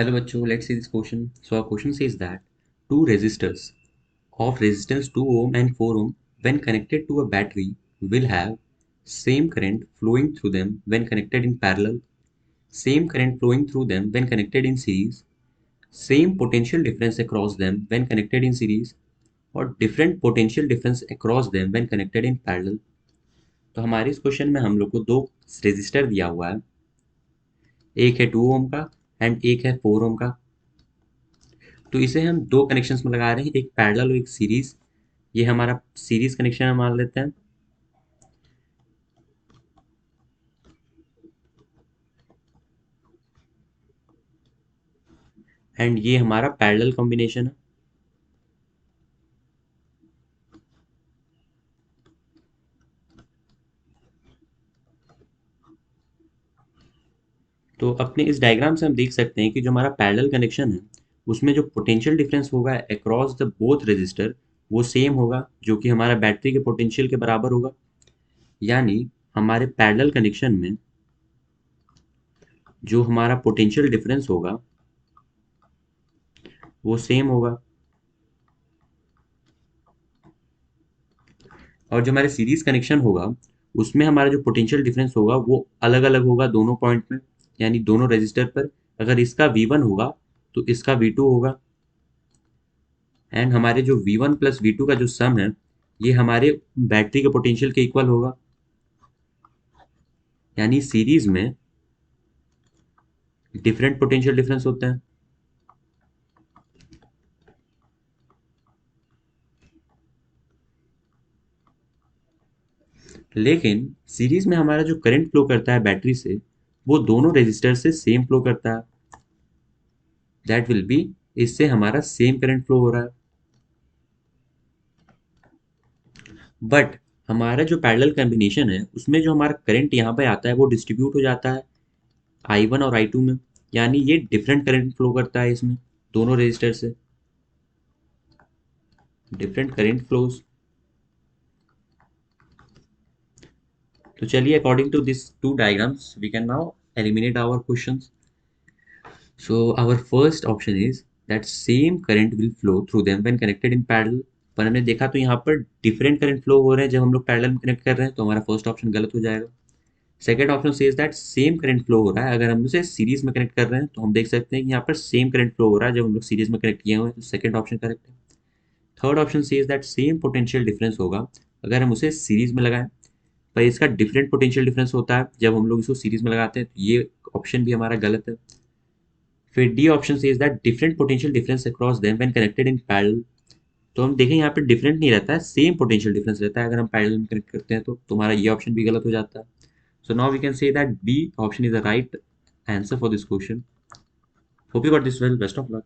Hello बच्चों, let's see this question. So our question says that two resistors of resistance 2 ohm and 4 ohm when connected to a battery will have same current flowing through them when connected in parallel, same current flowing through them when connected in series, same potential difference across them when connected in series और different potential difference across them when connected in parallel. तो हमारे इस question में हम लोग को दो resistor दिया हुआ है, एक है 2 ओम का एंड एक है 4 ओम का। तो इसे हम दो कनेक्शंस में लगा रहे हैं, एक पैरेलल और एक सीरीज। ये हमारा सीरीज कनेक्शन हम मान लेते हैं एंड ये हमारा पैरेलल कॉम्बिनेशन है। तो अपने इस डायग्राम से हम देख सकते हैं कि जो हमारा पैरेलल कनेक्शन है उसमें जो पोटेंशियल डिफरेंस होगा अक्रॉस द बोथ रजिस्टर वो सेम होगा, जो कि हमारा बैटरी के पोटेंशियल के बराबर होगा। यानी हमारे पैरेलल कनेक्शन में जो हमारा पोटेंशियल डिफरेंस होगा वो सेम होगा, और जो हमारे सीरीज कनेक्शन होगा उसमें हमारा जो पोटेंशियल डिफरेंस होगा वो अलग अलग होगा दोनों पॉइंट में, यानी दोनों रजिस्टर पर। अगर इसका V1 होगा तो इसका V2 होगा, एंड हमारे जो V1 प्लस V2 का जो सम है ये हमारे बैटरी के पोटेंशियल के इक्वल होगा। यानी सीरीज में डिफरेंट पोटेंशियल डिफरेंस होते हैं, लेकिन सीरीज में हमारा जो करंट फ्लो करता है बैटरी से वो दोनों रेजिस्टर से सेम फ्लो करता है। दैट विल बी, इससे हमारा सेम करंट फ्लो हो रहा है। बट हमारा जो पैरेलल कॉम्बिनेशन है उसमें जो हमारा करंट यहाँ पे आता है वो डिस्ट्रीब्यूट हो जाता है I1 और I2 में, यानी ये डिफरेंट करंट फ्लो करता है इसमें दोनों रेजिस्टर से, डिफरेंट करंट फ्लोज। तो चलिए, according to this two diagrams we can now eliminate our questions. So our first option is that same current will flow through them when connected in parallel. पर हमने देखा तो यहाँ पर different current flow हो रहे हैं जब हम लोग पैरेलल में कनेक्ट कर रहे हैं, तो हमारा फर्स्ट ऑप्शन गलत हो जाएगा। Second option says that same current flow हो रहा है अगर हम उसे सीरीज में कनेक्ट कर रहे हैं, तो हम देख सकते हैं कि यहाँ पर सेम करंट फ्लो हो रहा है जब हम लोग सीरीज में कनेक्ट किए हुए हैं, तो सेकंड ऑप्शन करेक्ट है। Third option says that same potential difference होगा अगर हम उसे सीरीज में लगाएं, पर इसका डिफरेंट पोटेंशियल डिफरेंस होता है जब हम लोग इसको सीरीज में लगाते हैं, तो ये ऑप्शन भी हमारा गलत है। फिर D option says that different potential difference across them when connected in parallel. तो हम देखें यहाँ पे डिफरेंट नहीं रहता है, सेम पोटेंशियल डिफरेंस रहता है अगर हम पैरेलल में कनेक्ट करते हैं, तो तुम्हारा ये ऑप्शन भी गलत हो जाता है। So now we can say that B option is the right answer for this question. Hope you got this well. Best of luck.